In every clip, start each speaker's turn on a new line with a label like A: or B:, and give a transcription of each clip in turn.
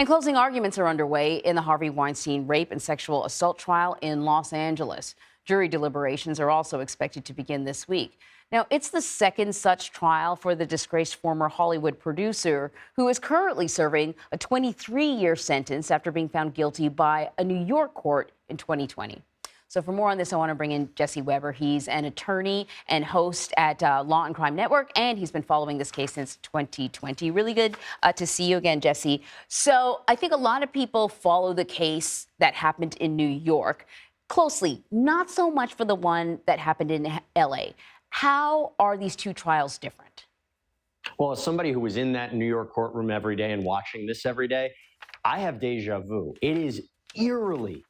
A: And closing arguments are underway in the Harvey Weinstein rape and sexual assault trial in Los Angeles. Jury deliberations are also expected to begin this week. Now, it's the second such trial for the disgraced former Hollywood producer who is currently serving a 23-year sentence after being found guilty by a New York court in 2020. So for more on this, I want to bring in Jesse Weber. He's an attorney and host at Law and Crime Network, and he's been following this case since 2020. Really good to see you again, Jesse. So I think a lot of people follow the case that happened in New York closely, not so much for the one that happened in L.A. How are these two trials different?
B: Well, as somebody who was in that New York courtroom every day and watching this every day, I have deja vu. It is eerily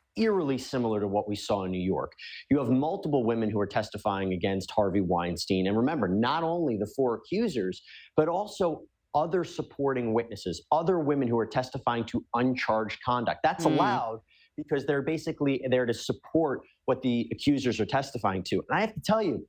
B: similar to what we saw in New York. You have multiple women who are testifying against Harvey Weinstein. And remember, not only the four accusers, but also other supporting witnesses, other women who are testifying to uncharged conduct. That's allowed because they're basically there to support what the accusers are testifying to. And I have to tell you,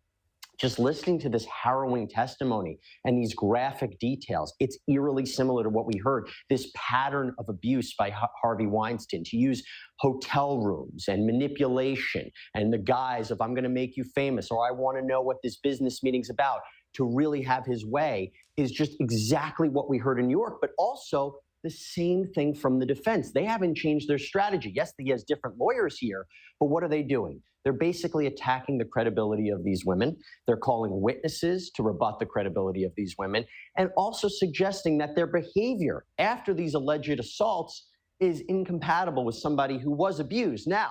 B: just listening to this harrowing testimony and these graphic details, it's eerily similar to what we heard, this pattern of abuse by Harvey Weinstein to use hotel rooms and manipulation and the guise of I'm going to make you famous or I want to know what this business meeting's about to really have his way is just exactly what we heard in New York, but also the same thing from the defense. They haven't changed their strategy. Yes, he has different lawyers here, but what are they doing? They're basically attacking the credibility of these women. They're calling witnesses to rebut the credibility of these women, and also suggesting that their behavior after these alleged assaults is incompatible with somebody who was abused. Now,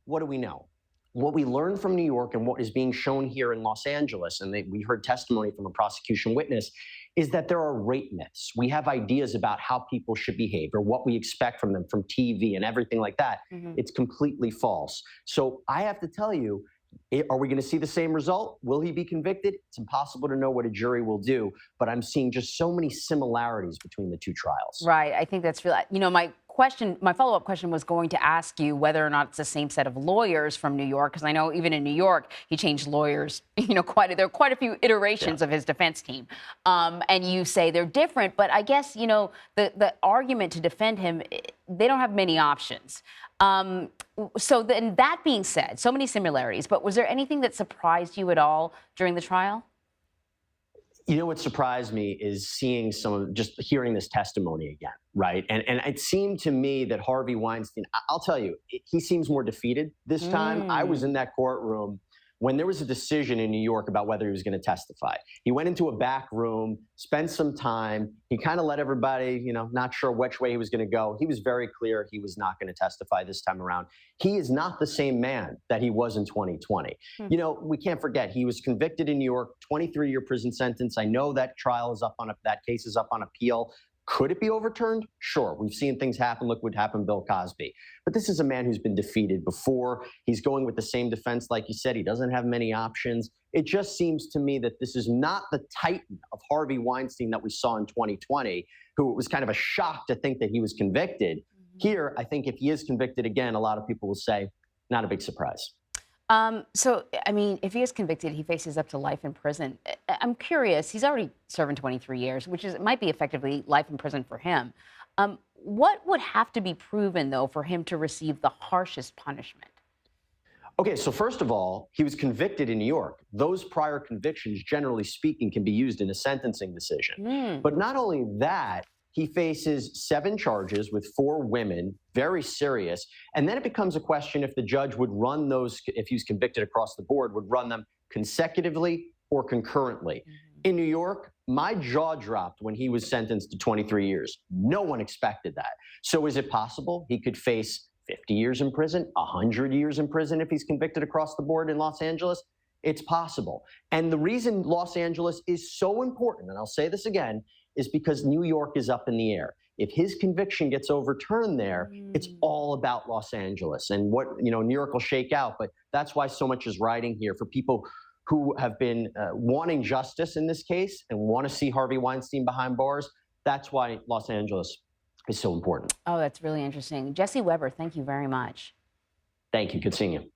B: what do we know? What we learned from New York and what is being shown here in Los Angeles, and we heard testimony from a prosecution witness, is that there are rape myths. We have ideas about how people should behave or what we expect from them from TV and everything like that. It's completely false. So I have to tell you, are we going to see the same result? Will he be convicted? It's impossible to know what a jury will do, but I'm seeing just so many similarities between the two trials.
A: Right. I think that's real. You know, my follow-up question was going to ask you whether or not it's the same set of lawyers from New York, because I know even in New York, he changed lawyers, there are quite a few iterations of his defense team. And you say they're different, but I guess, the argument to defend him, they don't have many options. So then that being said, so many similarities, but was there anything that surprised you at all during the trial?
B: You know what surprised me is seeing just hearing this testimony again, right? And it seemed to me that Harvey Weinstein, I'll tell you, he seems more defeated this time. I was in that courtroom when there was a decision in New York about whether he was going to testify. He went into a back room, spent some time. He kind of let everybody, not sure which way he was going to go. He was very clear he was not going to testify this time around. He is not the same man that he was in 2020. We can't forget, he was convicted in New York, 23-year prison sentence. I know that that case is up on appeal. Could it be overturned? Sure. We've seen things happen. Look what happened to Bill Cosby. But this is a man who's been defeated before. He's going with the same defense, like you said. He doesn't have many options. It just seems to me that this is not the titan of Harvey Weinstein that we saw in 2020, who it was kind of a shock to think that he was convicted. Here, I think if he is convicted again, a lot of people will say, not a big surprise.
A: If he is convicted, he faces up to life in prison. I'm curious, he's already serving 23 years, which might be effectively life in prison for him. What would have to be proven, though, for him to receive the harshest punishment?
B: Okay, so first of all, he was convicted in New York. Those prior convictions, generally speaking, can be used in a sentencing decision. But not only that, he faces 7 charges with 4 women, very serious. And then it becomes a question if the judge would run those, if he's convicted across the board, would run them consecutively or concurrently. In New York, my jaw dropped when he was sentenced to 23 years. No one expected that. So is it possible he could face 50 years in prison, 100 years in prison if he's convicted across the board in Los Angeles? It's possible. And the reason Los Angeles is so important, and I'll say this again, is because New York is up in the air. If his conviction gets overturned there, it's all about Los Angeles and what, New York will shake out. But that's why so much is riding here for people who have been wanting justice in this case and want to see Harvey Weinstein behind bars. That's why Los Angeles is so important.
A: Oh, that's really interesting. Jesse Weber, thank you very much.
B: Thank you. Good seeing you.